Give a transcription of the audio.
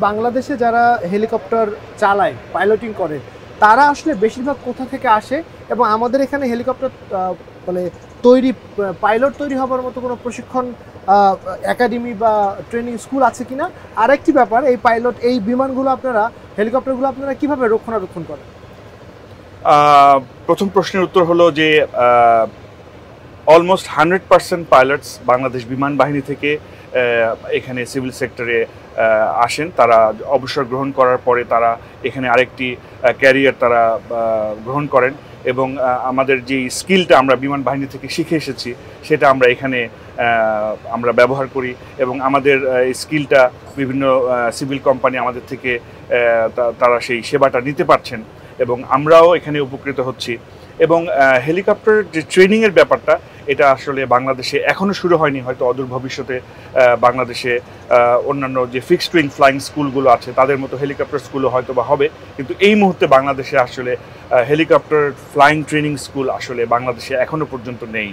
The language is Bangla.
বাংলাদেশে যারা হেলিকপ্টার চালায়, পাইলটিং করে, তারা আসলে বেশিরভাগ কোথা থেকে আসে এবং আমাদের এখানে হেলিকপ্টার মানে তৈরি পাইলট তৈরি হবার মতো কোনো প্রশিক্ষণ একাডেমি বা ট্রেনিং স্কুল আছে কিনা? আরেকটি ব্যাপার, এই বিমানগুলো আপনারা হেলিকপ্টারগুলো আপনারা কিভাবে রক্ষণাবেক্ষণ করেন? প্রথম প্রশ্নের উত্তর হলো যে অলমোস্ট 100% পাইলটস বাংলাদেশ বিমান বাহিনী থেকে এখানে সিভিল সেক্টরে আসেন। তারা অবসর গ্রহণ করার পরে তারা এখানে আরেকটি ক্যারিয়ার তারা গ্রহণ করেন এবং আমাদের যে স্কিলটা আমরা বিমান বাহিনী থেকে শিখে এসেছি সেটা আমরা এখানে আমরা ব্যবহার করি এবং আমাদের স্কিলটা বিভিন্ন সিভিল কোম্পানি আমাদের থেকে তারা সেই সেবাটা নিতে পারছেন এবং আমরাও এখানে উপকৃত হচ্ছি। এবং হেলিকপ্টার যে ট্রেনিংয়ের ব্যাপারটা, এটা আসলে বাংলাদেশে এখনও শুরু হয়নি, হয়তো অদূর ভবিষ্যতে বাংলাদেশে অন্যান্য যে ফিক্সড উইং ফ্লাইং স্কুলগুলো আছে তাদের মতো হেলিকপ্টার স্কুলও হয়তো বা হবে, কিন্তু এই মুহূর্তে বাংলাদেশে আসলে হেলিকপ্টার ফ্লাইং ট্রেনিং স্কুল আসলে বাংলাদেশে এখনও পর্যন্ত নেই।